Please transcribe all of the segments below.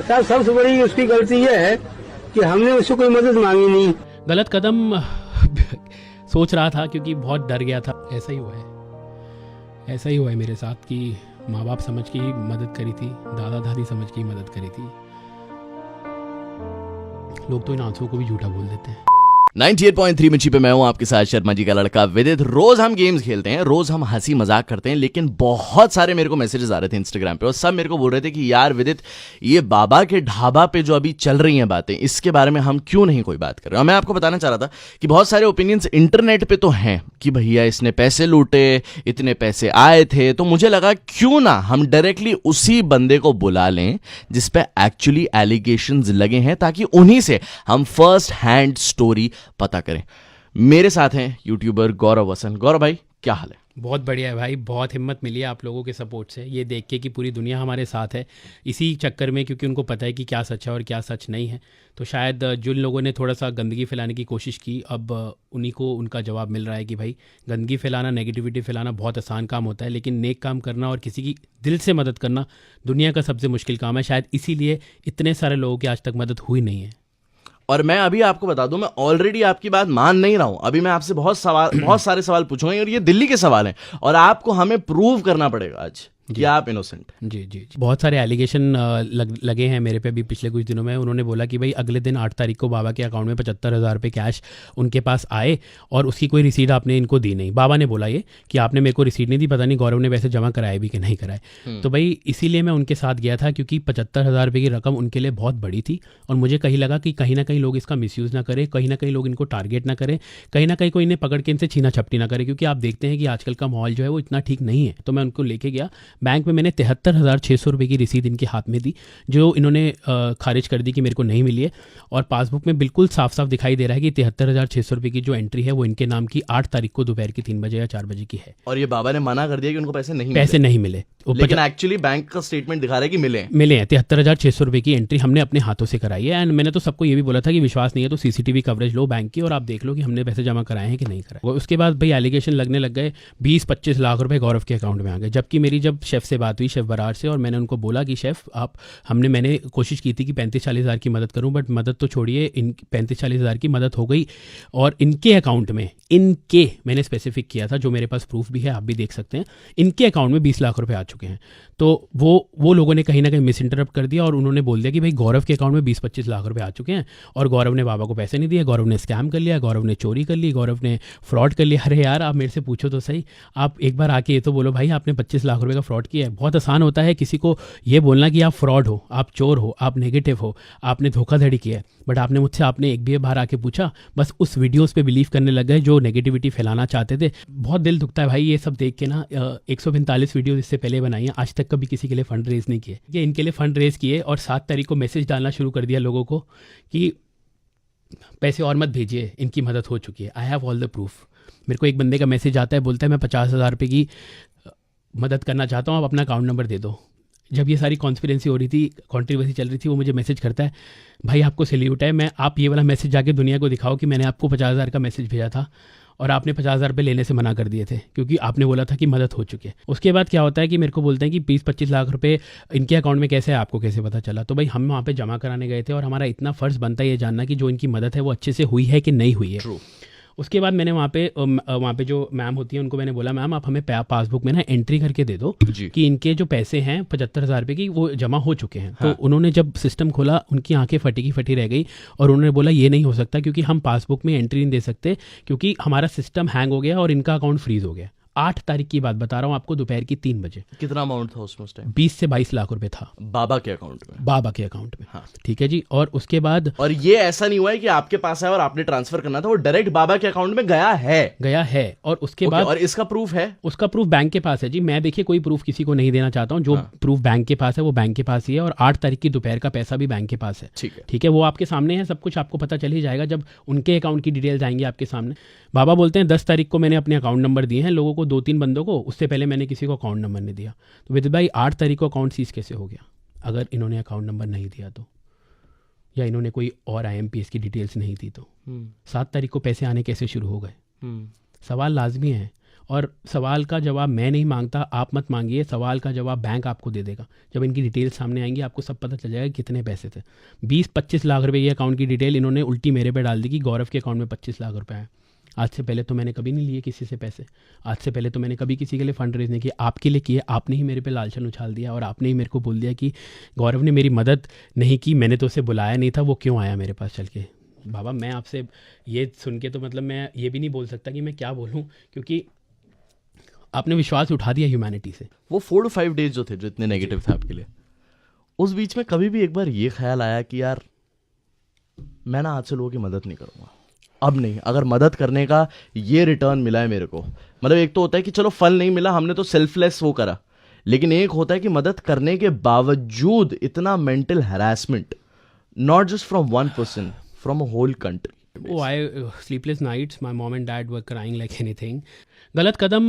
साहब सबसे बड़ी उसकी गलती ये है कि हमने उससे कोई मदद मांगी नहीं। गलत कदम सोच रहा था क्योंकि बहुत डर गया था। ऐसा ही हुआ है मेरे साथ कि माँ बाप समझ के ही मदद करी थी, दादा दादी समझ के ही मदद करी थी। लोग तो इन आंसुओं को भी झूठा बोल देते हैं। 98.3 मिर्ची पे मैं हूं आपके साथ शर्मा जी का लड़का विदित। रोज हम गेम्स खेलते हैं, रोज हम हंसी मजाक करते हैं, लेकिन बहुत सारे मेरे को मैसेजेस आ रहे थे इंस्टाग्राम पे और सब मेरे को बोल रहे थे कि यार विदित, ये बाबा के ढाबा पे जो अभी चल रही हैं बातें, इसके बारे में हम क्यों नहीं कोई बात कर रहे। और मैं आपको बताना चाह रहा था कि बहुत सारे ओपिनियंस इंटरनेट पे तो हैं कि भैया इसने पैसे लूटे, इतने पैसे आए थे, तो मुझे लगा क्यों ना हम डायरेक्टली उसी बंदे को बुला लें जिस पे एक्चुअली एलिगेशंस लगे हैं, ताकि उन्हीं से हम फर्स्ट हैंड स्टोरी पता करें। मेरे साथ हैं यूट्यूबर गौरव वसन। गौरव भाई, क्या हाल है? बहुत बढ़िया है भाई, बहुत हिम्मत मिली है आप लोगों के सपोर्ट से, ये देख के कि पूरी दुनिया हमारे साथ है इसी चक्कर में, क्योंकि उनको पता है कि क्या सच है और क्या सच नहीं है। तो शायद जिन लोगों ने थोड़ा सा गंदगी फैलाने की कोशिश की, अब उन्हीं को उनका जवाब मिल रहा है कि भाई गंदगी फैलाना, नेगेटिविटी फैलाना बहुत आसान काम होता है, लेकिन नेक काम करना और किसी की दिल से मदद करना दुनिया का सबसे मुश्किल काम है। शायद इसीलिए इतने सारे लोगों की आज तक मदद हुई नहीं है। और मैं अभी आपको बता दूं, मैं ऑलरेडी आपकी बात मान नहीं रहा हूं। अभी मैं आपसे बहुत सारे सवाल पूछूंगा और ये दिल्ली के सवाल हैं और आपको हमें प्रूव करना पड़ेगा आज कि आप इनोसेंट। जी। बहुत सारे एलिगेशन लगे हैं मेरे पे भी पिछले कुछ दिनों में। उन्होंने बोला कि भाई अगले दिन 8 तारीख को बाबा के अकाउंट में 75,000 रुपये कैश उनके पास आए और उसकी कोई रिसीट आपने इनको दी नहीं। बाबा ने बोला ये कि आपने मेरे को रिसीट नहीं दी, पता नहीं गौरव ने वैसे जमा कराए भी कि नहीं कराए। तो भाई इसीलिए मैं उनके साथ गया था, क्योंकि 75,000 रुपये की रकम उनके लिए बहुत बड़ी थी और मुझे कहीं लगा कि कहीं ना कहीं लोग इसका मिसयूज़ ना करें, कहीं ना कहीं लोग इनको टारगेट ना करें, कहीं ना कहीं कोई इन्हें पकड़ के इनसे छीना झपटी ना करे, क्योंकि आप देखते हैं कि आजकल का माहौल जो है वो इतना ठीक नहीं है। तो मैं उनको लेके गया बैंक में, मैंने 73,600 रुपये की रसीद इनके हाथ में दी, जो इन्होंने खारिज कर दी कि मेरे को नहीं मिली है। और पासबुक में बिल्कुल साफ साफ दिखाई दे रहा है कि 73,600 रुपये की जो एंट्री है वो इनके नाम की 8 तारीख को दोपहर की 3 बजे या 4 बजे की है। और ये बाबा ने मना कर दिया कि उनको पैसे नहीं मिले। लेकिन एक्चुअली बैंक का स्टेटमेंट दिखा रहा है कि मिले हैं 73,600 रुपये की एंट्री हमने अपने हाथों से कराई है। एंड मैंने तो सबको ये भी बोला था कि विश्वास नहीं है तो सीसीटीवी कवरेज लो बैंक की और आप देख लो कि हमने पैसे जमा कराए हैं कि नहीं कराए। उसके बाद भाई एलिगेशन लगने लग गए, 20-25 लाख रुपए गौरव के अकाउंट में आ गए। जबकि मेरी जब शेफ से बात हुई, शेफ बरार से, और मैंने उनको बोला कि शेफ मैंने कोशिश की थी कि 35-40 हज़ार की मदद करूं, बट मदद तो छोड़िए, इन 35-40 हज़ार की मदद हो गई और इनके अकाउंट में, इनके मैंने स्पेसिफिक किया था, जो मेरे पास प्रूफ भी है, आप भी देख सकते हैं, इनके अकाउंट में 20 लाख रुपए आ चुके हैं। तो वो लोगों ने कहीं ना कहीं मिस इंटरप्ट कर दिया और उन्होंने बोल दिया कि भाई गौरव के अकाउंट में 20-25 लाख रुपए आ चुके हैं और गौरव ने बाबा को पैसे नहीं दिए, गौरव ने स्कैम कर लिया, गौरव ने चोरी कर ली, गौरव ने फ्रॉड कर लिया। अरे यार, आप मेरे से पूछो तो सही, आप एक बार आके ये तो बोलो भाई आपने 25 लाख रुपए का फ्रॉड किया है। बहुत आसान होता है किसी को ये बोलना कि आप फ्रॉड हो, आप चोर हो, आप नेगेटिव हो, आपने धोखाधड़ी किया है, बट आपने एक भी बार आके पूछा, बस उस वीडियोस पे बिलीव करने लग गए जो नेगेटिविटी फैलाना चाहते थे। बहुत दिल दुखता है भाई ये सब देख के ना। 145 वीडियोस इससे पहले बनाई हैं, आज तक कभी किसी के लिए फंड रेज नहीं किए। ये इनके लिए फंड रेज किए और 7 तारीख को मैसेज डालना शुरू कर दिया लोगों को कि पैसे और मत भेजिए, इनकी मदद हो चुकी है, I have all the proof. मेरे को एक बंदे का मैसेज आता है, बोलता है मैं 50,000 रुपये की मदद करना चाहता हूँ, आप अपना अकाउंट नंबर दे दो। जब ये सारी कॉन्स्पिरेंसी हो रही थी, कॉन्ट्रोवर्सी चल रही थी, वो मुझे मैसेज करता है, भाई आपको सैल्यूट है, आप ये वाला मैसेज जाके दुनिया को दिखाओ कि मैंने आपको 50,000 का मैसेज भेजा था और आपने 50,000 रुपये लेने से मना कर दिए थे क्योंकि आपने बोला था कि मदद हो चुकी है। उसके बाद क्या होता है कि मेरे को बोलते हैं कि 20-25 लाख रुपए इनके अकाउंट में कैसे है, आपको कैसे पता चला? तो भाई हम वहाँ पे जमा कराने गए थे और हमारा इतना फ़र्ज़ बनता है ये जानना कि जो इनकी मदद है वो अच्छे से हुई है कि नहीं हुई है। True. उसके बाद मैंने वहाँ पे जो मैम होती है उनको मैंने बोला, मैम आप हमें पासबुक में ना एंट्री करके दे दो कि इनके जो पैसे हैं 75,000 रुपये की वो जमा हो चुके हैं। हाँ। तो उन्होंने जब सिस्टम खोला, उनकी आंखें फटी की फटी रह गई और उन्होंने बोला ये नहीं हो सकता क्योंकि हम पासबुक में एंट्री नहीं दे सकते क्योंकि हमारा सिस्टम हैंग हो गया और इनका अकाउंट फ्रीज हो गया। 8 तारीख की बात बता रहा हूँ आपको, दोपहर की 3 बजे। कितना अमाउंट था उसमें उस टाइम? 20 से 22 लाख रुपए था बाबा के अकाउंट में। हाँ, ठीक है जी। और उसके बाद, और ये ऐसा नहीं हुआ है कि आपके पास है और आपने ट्रांसफर करना था, वो डायरेक्ट बाबा के अकाउंट में गया है। और उसके बाद, और इसका प्रूफ है? उसका प्रूफ बैंक के पास है जी। मैं देखिए कोई प्रूफ किसी को नहीं देना चाहता हूँ, जो प्रूफ बैंक के पास है वो बैंक के पास ही है और 8 तारीख की दोपहर का पैसा भी बैंक के पास है। ठीक है, वो आपके सामने है, सब कुछ आपको पता चल ही जाएगा जब उनके अकाउंट की डिटेल्स आएंगी आपके सामने। बाबा बोलते हैं 10 तारीख को मैंने अपने अकाउंट नंबर दिए हैं लोगों को, 2-3 बंदों को, उससे पहले मैंने किसी को अकाउंट नंबर नहीं दिया। तो विदित भाई 8 तारीख को अकाउंट सीज कैसे हो गया अगर इन्होंने अकाउंट नंबर नहीं दिया तो, या इन्होंने कोई और IMPS की डिटेल्स नहीं दी तो? 7 तारीख को पैसे आने कैसे शुरू हो गए? सवाल लाजमी है। और सवाल का जवाब मैं नहीं मांगता, आप मत मांगिए, सवाल का जवाब बैंक आपको दे देगा। जब इनकी डिटेल सामने आएंगी आपको सब पता चल जाएगा कितने पैसे थे। 20-25 लाख रुपए ये अकाउंट की डिटेल इन्होंने उल्टी मेरे पे डाल दी कि गौरव के अकाउंट में 25 लाख रुपए आए। आज से पहले तो मैंने कभी नहीं लिए किसी से पैसे, आज से पहले तो मैंने कभी किसी के लिए फंड रेज नहीं किया, आपके लिए किए। आपने ही मेरे पे लालचन उछाल दिया और आपने ही मेरे को बोल दिया कि गौरव ने मेरी मदद नहीं की, मैंने तो उसे बुलाया नहीं था, वो क्यों आया मेरे पास चल के। बाबा मैं आपसे ये सुन के तो मतलब मैं ये भी नहीं बोल सकता कि मैं क्या बोलूँ, क्योंकि आपने विश्वास उठा दिया ह्यूमैनिटी से। वो 4 to 5 डेज जो थे, जो इतने नेगेटिव थे आपके लिए, उस बीच में कभी भी एक बार ये ख्याल आया कि यार मैं ना आज से लोगों की मदद नहीं करूँगा, अब नहीं, अगर मदद करने का ये रिटर्न मिला है मेरे को, मतलब एक तो होता है कि चलो फल नहीं मिला, हमने तो सेल्फलेस वो करा, लेकिन एक होता है कि मदद करने के बावजूद इतना mental harassment, not just from one person, from a whole country. Oh, sleepless nights, my mom and dad were crying like anything. गलत कदम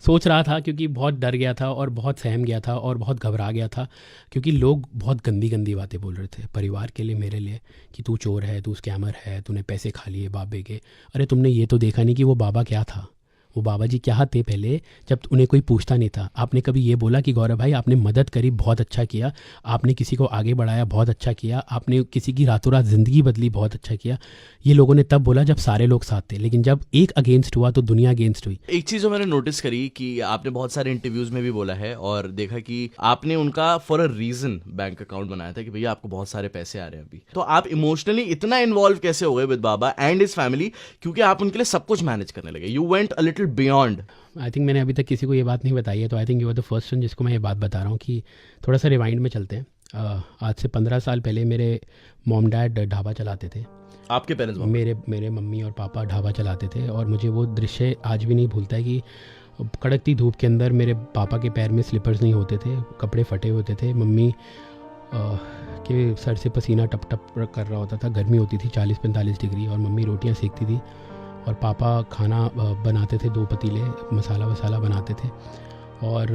सोच रहा था क्योंकि बहुत डर गया था और बहुत सहम गया था और बहुत घबरा गया था, क्योंकि लोग बहुत गंदी गंदी बातें बोल रहे थे परिवार के लिए, मेरे लिए, कि तू चोर है, तू स्कैमर है, तूने पैसे खा लिए बाबे के। अरे तुमने ये तो देखा नहीं कि वो बाबा क्या था, वो बाबा जी क्या थे पहले, जब उन्हें कोई पूछता नहीं था। आपने कभी ये बोला कि गौरव भाई आपने मदद करी, बहुत अच्छा किया, आपने किसी को आगे बढ़ाया, बहुत अच्छा किया, आपने किसी की रातों रात ज़िंदगी बदली, बहुत अच्छा किया। ये लोगों ने तब बोला जब सारे लोग साथ थे, लेकिन जब एक अगेंस्ट हुआ तो दुनिया अगेंस्ट हुई। एक चीज़ जो मैंने नोटिस करी कि आपने बहुत सारे इंटरव्यूज में भी बोला है और देखा कि आपने उनका for a reason bank account बनाया था कि भैया आपको बहुत सारे पैसे आ रहे हैं अभी, तो आप इमोशनली इतना इन्वॉल्व कैसे हो गए with Baba and his family, क्योंकि आप उनके लिए सब कुछ मैनेज करने लगे, you went a little beyond. I think मैंने अभी तक किसी को ये बात नहीं बताई है, तो I think you are the first one जिसको मैं ये बात बता रहा हूँ कि थोड़ा सा रिवाइंड में चलते हैं। आज से 15 साल पहले मेरे मॉम डैड ढाबा चलाते थे। आपके पेरेंट्स? मेरे मम्मी और पापा ढाबा चलाते थे और मुझे वो दृश्य आज भी नहीं भूलता है कि कड़कती धूप के अंदर मेरे पापा के पैर में स्लीपर्स नहीं होते थे, कपड़े फटे होते थे, मम्मी के सर से पसीना टप टप कर रहा होता था, गर्मी होती थी 40-45 डिग्री, और मम्मी रोटियां सेकती थी और पापा खाना बनाते थे, 2 पतीले मसाला वसाला बनाते थे। और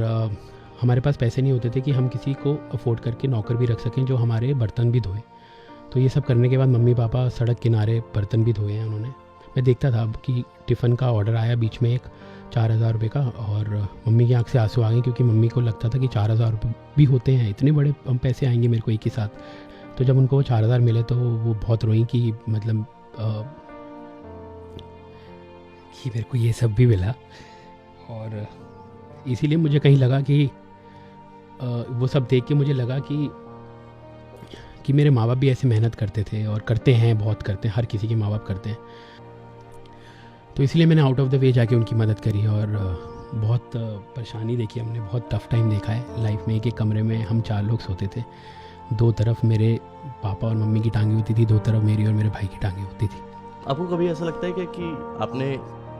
हमारे पास पैसे नहीं होते थे कि हम किसी को अफोर्ड करके नौकर भी रख सकें जो हमारे बर्तन भी धोए। तो ये सब करने के बाद मम्मी पापा सड़क किनारे बर्तन भी धोए हैं उन्होंने। मैं देखता था कि टिफ़िन का ऑर्डर आया बीच में एक 4,000 रुपये का, और मम्मी की आंख से आंसू आ गए क्योंकि मम्मी को लगता था कि 4,000 रुपये भी होते हैं, इतने बड़े पैसे आएंगे मेरे को एक ही साथ। तो जब उनको वो 4,000 मिले तो वो बहुत रोई कि मतलब कि मेरे को ये सब भी मिला। और इसीलिए मुझे कहीं लगा कि वो सब देख के मुझे लगा कि मेरे माँ बाप भी ऐसे मेहनत करते थे और करते हैं, बहुत करते हैं, हर किसी के माँ बाप करते हैं। तो इसलिए मैंने आउट ऑफ द वे जाके उनकी मदद करी और बहुत परेशानी देखी हमने, बहुत टफ टाइम देखा है लाइफ में। एक कमरे में हम 4 लोग सोते थे, 2 तरफ मेरे पापा और मम्मी की टांगें होती थी, 2 तरफ मेरी और मेरे भाई की टांगें होती थी। आपको कभी ऐसा लगता है कि आपने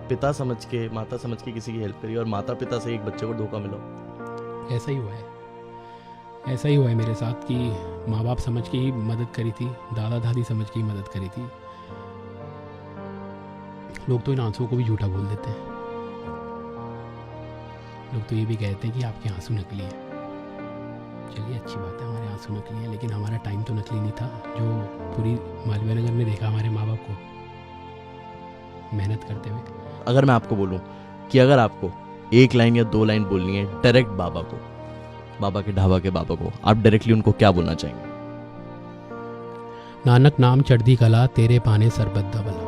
पिता समझ के, माता समझ के किसी की हेल्प करी और माता पिता से एक बच्चे को धोखा मिला? ऐसा ही हुआ है, ऐसा ही हुआ है मेरे साथ कि माँ बाप समझ के ही मदद करी थी, दादा दादी समझ के ही मदद करी थी। लोग तो इन आंसुओं को भी झूठा बोल देते हैं, लोग तो ये भी कहते हैं कि आपके आंसू नकली है। चलिए अच्छी बात है, हमारे आंसू नकली हैं, लेकिन हमारा टाइम तो नकली नहीं था। जो पूरी मालवीय नगर में देखा हमारे माँ बाप को मेहनत करते हुए। अगर मैं आपको बोलूं कि अगर आपको 1 लाइन या 2 लाइन बोलनी है डायरेक्ट बाबा को, बाबा के ढाबा के बाबा को, आप डायरेक्टली उनको क्या बोलना चाहेंगे? नानक नाम चढ़दी कला, तेरे पाने सरबत दा भला।